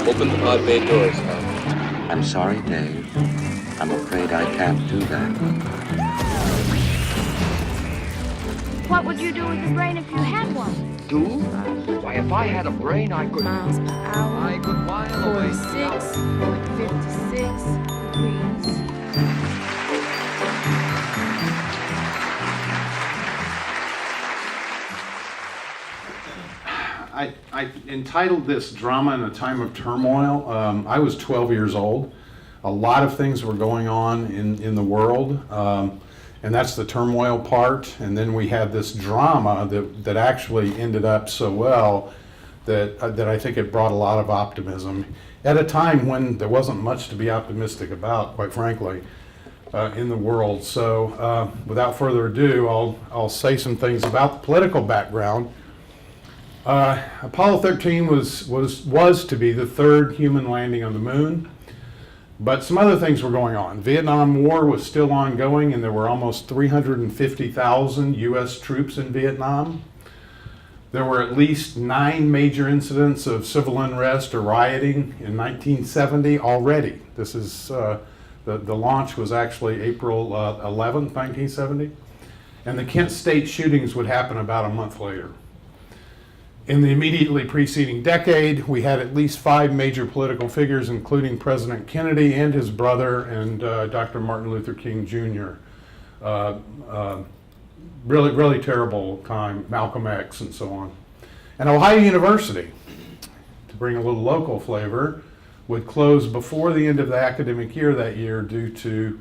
Open the pod bay doors, Hal. I'm sorry, Dave. I'm afraid I can't do that. What would you do with your brain if you had one? Do? Why, if I had a brain, I could... Miles per hour. I could while away... 46.56 degrees. I entitled this Drama in a Time of Turmoil. I was 12 years old. A lot of things were going on in the world, and that's the turmoil part. And then we had this drama that actually ended up so well that I think it brought a lot of optimism at a time when there wasn't much to be optimistic about, quite frankly, in the world. So without further ado, I'll say some things about the political background. Apollo 13 was to be the third human landing on the moon, but some other things were going on. Vietnam War was still ongoing, and there were almost 350,000 U.S. troops in Vietnam. There were at least 9 major incidents of civil unrest or rioting in 1970 already. This is the launch was actually April 11th, 1970, and the Kent State shootings would happen about a month later. In the immediately preceding decade, we had at least 5 major political figures, including President Kennedy and his brother and Dr. Martin Luther King Jr. Really terrible time, Malcolm X and so on. And Ohio University, to bring a little local flavor, would close before the end of the academic year that year due to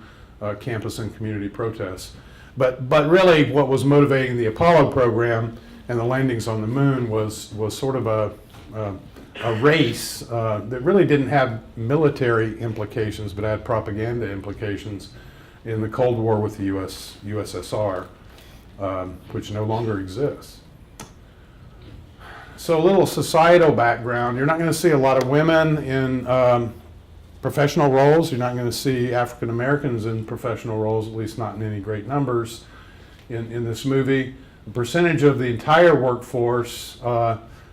campus and community protests. But really what was motivating the Apollo program and the landings on the moon was sort of a race that really didn't have military implications, but had propaganda implications in the Cold War with the USSR, which no longer exists. So a little societal background. You're not going to see a lot of women in professional roles. You're not going to see African Americans in professional roles, at least not in any great numbers in this movie. The percentage of the entire workforce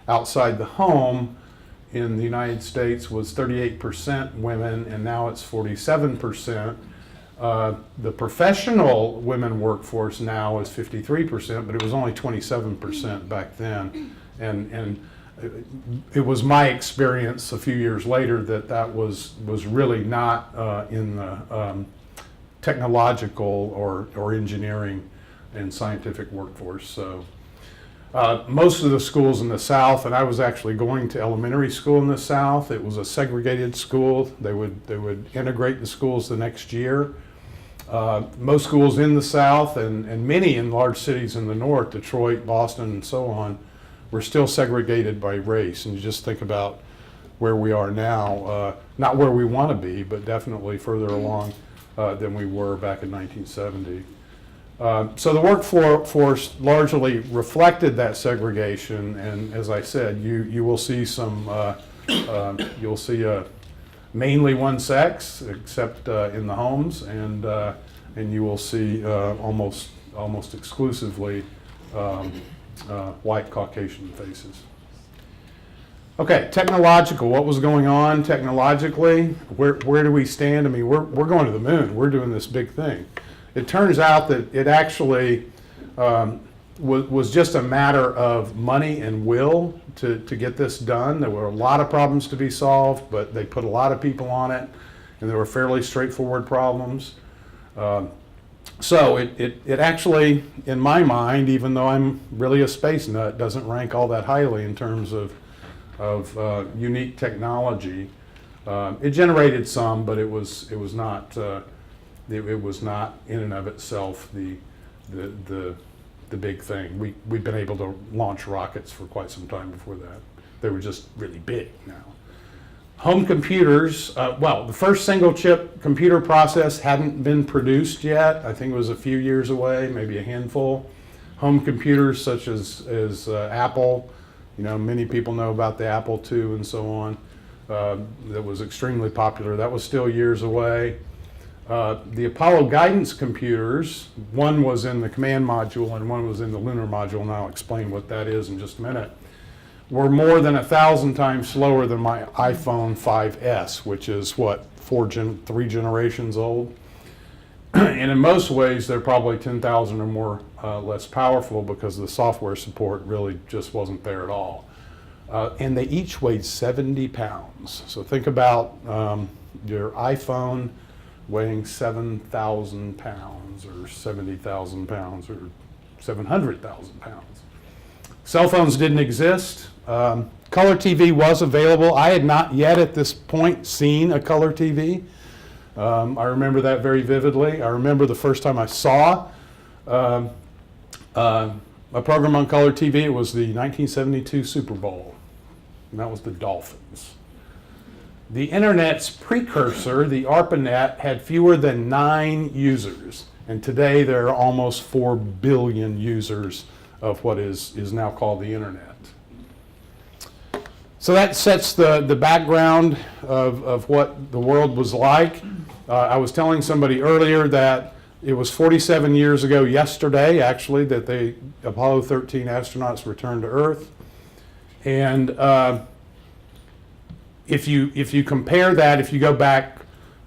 outside the home in the United States was 38% women, and now it's 47%. The professional women workforce now is 53%, but it was only 27% back then. And it was my experience a few years later that was really not in the technological or engineering and scientific workforce. So most of the schools in the South, and I was actually going to elementary school in the South, it was a segregated school. They would integrate the schools the next year. Most schools in the South and many in large cities in the North, Detroit, Boston, and so on, were still segregated by race. And you just think about where we are now, not where we want to be, but definitely further along than we were back in 1970. So the workforce largely reflected that segregation, and as I said, you will see you'll see mainly one sex, except in the homes, and you will see almost exclusively white Caucasian faces. Okay, technological. What was going on technologically? Where do we stand? I mean, we're going to the moon. We're doing this big thing. It turns out that it actually was just a matter of money and will to get this done. There were a lot of problems to be solved, but they put a lot of people on it, and they were fairly straightforward problems. So it actually, in my mind, even though I'm really a space nut, doesn't rank all that highly in terms of unique technology. It generated some, but it was not in and of itself the big thing. We've been able to launch rockets for quite some time before that. They were just really big now. Home computers, well, the first single chip computer process hadn't been produced yet. I think it was a few years away, maybe a handful. Home computers such as Apple, many people know about the Apple II and so on. That was extremely popular. That was still years away. The Apollo guidance computers, one was in the command module and one was in the lunar module, and I'll explain what that is in just a minute, were more than 1,000 times slower than my iPhone 5S, which is what, 3 generations old. And in most ways, they're probably 10,000 or more less powerful because the software support really just wasn't there at all. And they each weighed 70 pounds. So think about your iPhone weighing 7,000 pounds or 70,000 pounds or 700,000 pounds. Cell phones didn't exist. Color TV was available. I had not yet at this point seen a color TV. I remember that very vividly. I remember the first time I saw a program on color TV. It was the 1972 Super Bowl, and that was the Dolphins. The internet's precursor, the ARPANET, had fewer than 9 users, and today there are almost 4 billion users of what is now called the internet. So that sets the background of what the world was like. I was telling somebody earlier that it was 47 years ago yesterday, actually, that the Apollo 13 astronauts returned to Earth. And if you compare that, if you go back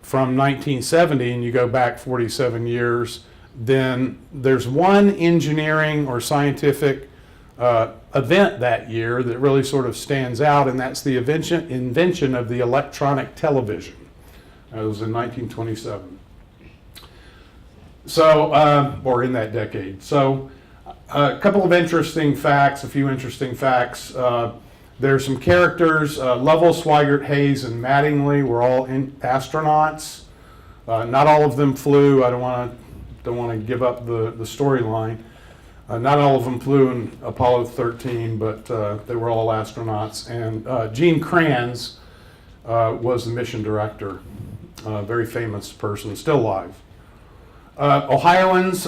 from 1970 and you go back 47 years, then there's one engineering or scientific event that year that really sort of stands out, and that's the invention of the electronic television. It was in 1927. So, or in that decade. So, a couple of interesting facts, a few interesting facts. There's some characters. Lovell, Swigert, Hayes, and Mattingly were all astronauts. Not all of them flew. I don't want to give up the storyline. Not all of them flew in Apollo 13, but they were all astronauts. And Gene Kranz was the mission director, very famous person, still alive. Ohioans,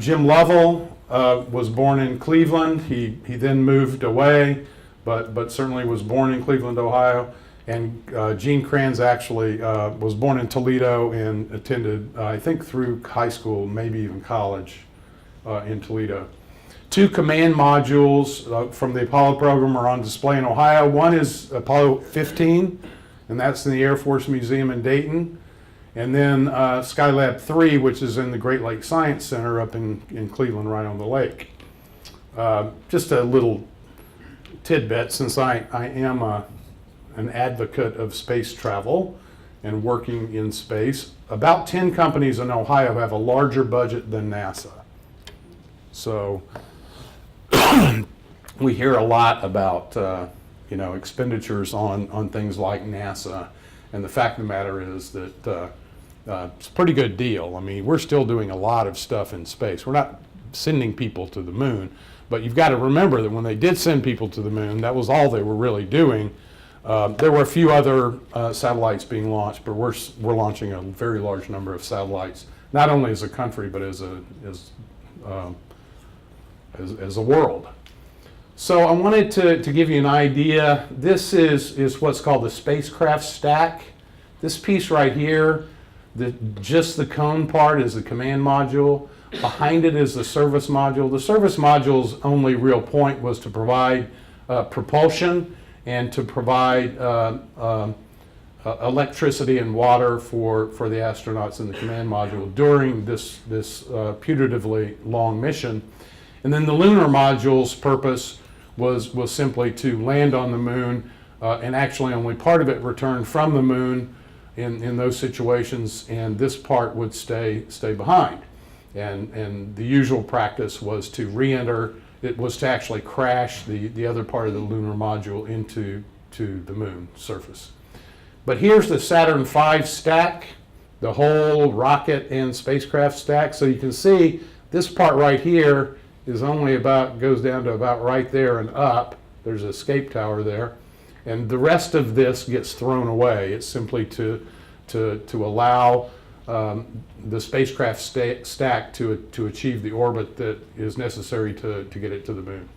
Jim Lovell was born in Cleveland. He then moved away, but certainly was born in Cleveland, Ohio. And Gene Kranz actually was born in Toledo and attended, I think, through high school, maybe even college in Toledo. 2 command modules from the Apollo program are on display in Ohio. One is Apollo 15, and that's in the Air Force Museum in Dayton. And then Skylab 3, which is in the Great Lakes Science Center up in Cleveland, right on the lake. Just a little tidbit, since I am an advocate of space travel and working in space, about 10 companies in Ohio have a larger budget than NASA. So we hear a lot about expenditures on things like NASA, and the fact of the matter is that it's a pretty good deal. I mean, we're still doing a lot of stuff in space. We're not sending people to the moon, but you've got to remember that when they did send people to the moon, that was all they were really doing. There were a few other satellites being launched, but we're launching a very large number of satellites, not only as a country, but as a world. So I wanted to give you an idea. This is what's called the spacecraft stack. This piece right here, just the cone part is the command module. Behind it is the service module. The service module's only real point was to provide propulsion and to provide electricity and water for the astronauts in the command module during this putatively long mission. And then the lunar module's purpose was simply to land on the moon, and actually only part of it returned from the moon in those situations, and this part would stay behind. And the usual practice was to re-enter. It was to actually crash the other part of the lunar module into the moon surface. But here's the Saturn V Stack, the whole rocket and spacecraft stack. So you can see this part right here is only goes down to about right there and up. There's an escape tower there. And the rest of this gets thrown away. It's simply to allow the spacecraft stack to achieve the orbit that is necessary to get it to the moon.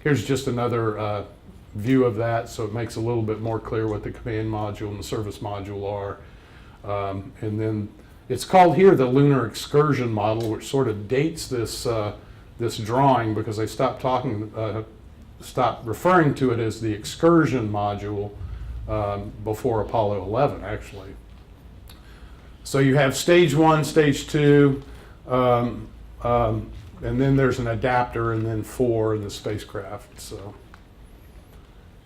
Here's just another view of that, so it makes a little bit more clear what the command module and the service module are. And then it's called here the lunar excursion model, which sort of dates this drawing because they stopped stopped referring to it as the excursion module before Apollo 11, actually. So you have stage 1, stage 2, and then there's an adapter, and then 4 in the spacecraft. So,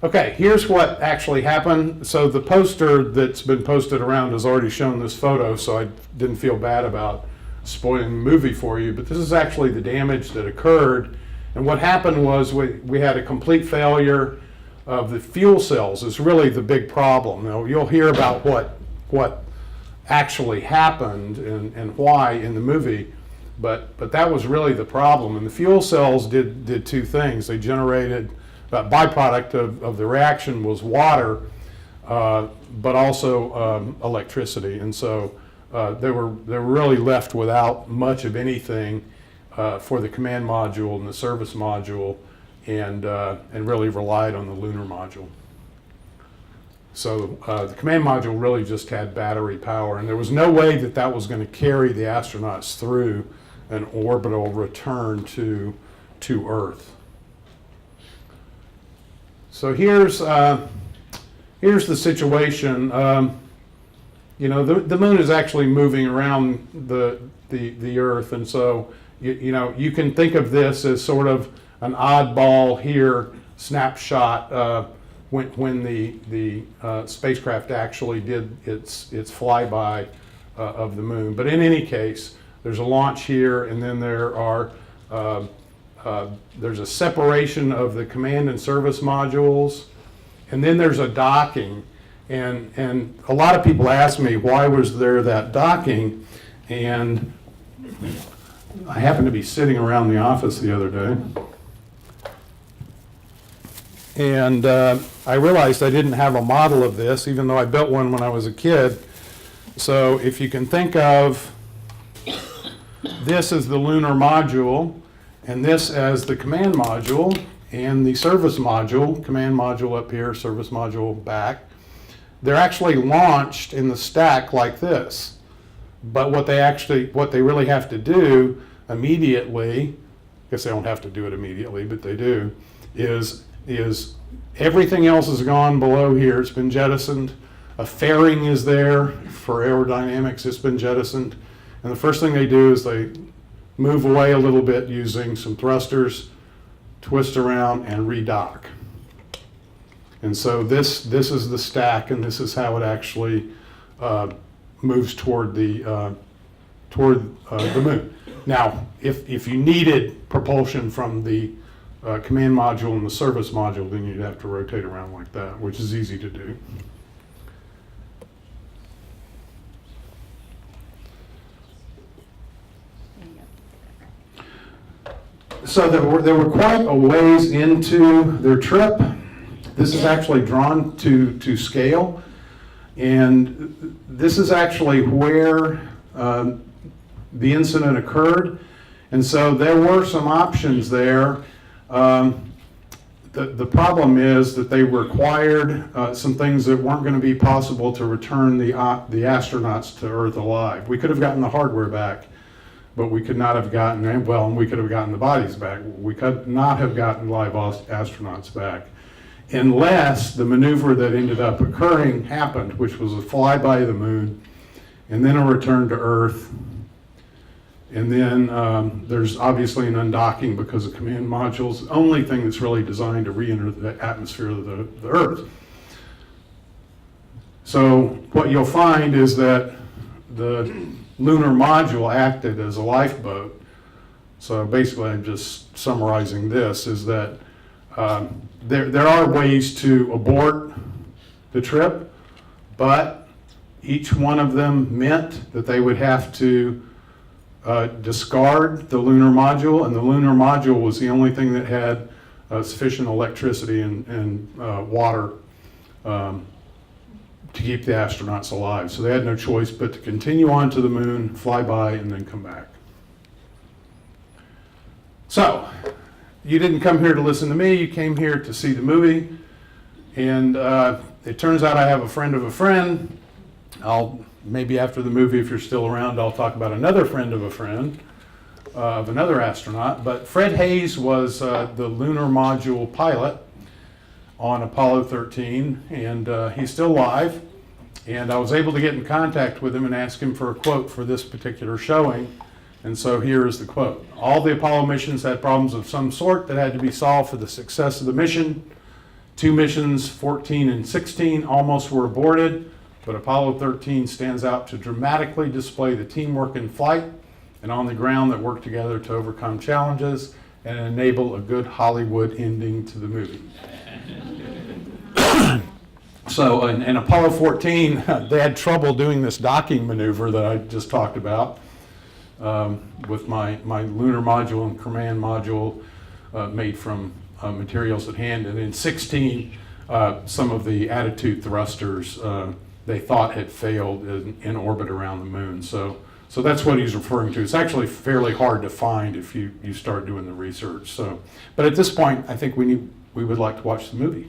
okay, here's what actually happened. So the poster that's been posted around has already shown this photo, so I didn't feel bad about spoiling the movie for you, but this is actually the damage that occurred. And what happened was we had a complete failure of the fuel cells is really the big problem. Now, you'll hear about what actually happened and why in the movie, but that was really the problem. And the fuel cells did two things. They generated, a byproduct of the reaction was water, but also electricity. And so they were really left without much of anything for the command module and the service module, and really relied on the lunar module. So the command module really just had battery power, and there was no way that was going to carry the astronauts through an orbital return to Earth. So here's the situation. You know, the moon is actually moving around the Earth, and so you know, you can think of this as sort of an oddball here snapshot when the spacecraft actually did its flyby of the moon. But in any case, there's a launch here, and then there's a separation of the command and service modules, and then there's a docking. And a lot of people ask me, why was there that docking? And I happened to be sitting around the office the other day, and I realized I didn't have a model of this, even though I built one when I was a kid. So if you can think of this as the lunar module, and this as the command module, and the service module, command module up here, service module back, they're actually launched in the stack like this. But what they really have to do immediately, I guess they don't have to do it immediately, but they do, is everything else is gone below here. It's been jettisoned. A fairing is there for aerodynamics. It's been jettisoned. And the first thing they do is they move away a little bit using some thrusters, twist around, and redock. And so this is the stack, and this is how it actually moves toward the moon. Now, if you needed propulsion from the command module and the service module, then you'd have to rotate around like that, which is easy to do. So they were quite a ways into their trip. This is actually drawn to scale, and this is actually where the incident occurred. And so there were some options there. The problem is that they required some things that weren't going to be possible to return the astronauts to Earth alive. We could have gotten the hardware back, but we could not have gotten, and we could have gotten the bodies back. We could not have gotten live astronauts back unless the maneuver that ended up occurring happened, which was a flyby of the moon, and then a return to Earth. And then there's obviously an undocking because the command module is the only thing that's really designed to re-enter the atmosphere of the Earth. So what you'll find is that the lunar module acted as a lifeboat. So basically, I'm just summarizing this, is that there are ways to abort the trip, but each one of them meant that they would have to discard the lunar module, and the lunar module was the only thing that had sufficient electricity and water to keep the astronauts alive. So they had no choice but to continue on to the moon, fly by, and then come back. So, you didn't come here to listen to me, you came here to see the movie, and it turns out I have a friend of a friend. Maybe after the movie, if you're still around, I'll talk about another friend of a friend. of another astronaut, but Fred Hayes was the lunar module pilot on Apollo 13, and he's still alive. And I was able to get in contact with him and ask him for a quote for this particular showing. And so here is the quote. All the Apollo missions had problems of some sort that had to be solved for the success of the mission. 2 missions, 14 and 16, almost were aborted, but Apollo 13 stands out to dramatically display the teamwork in flight and on the ground that worked together to overcome challenges and enable a good Hollywood ending to the movie. So in Apollo 14, they had trouble doing this docking maneuver that I just talked about with my lunar module and command module made from materials at hand. And in 16, some of the attitude thrusters they thought had failed in orbit around the moon. So that's what he's referring to. It's actually fairly hard to find if you start doing the research. But at this point, I think we would like to watch the movie.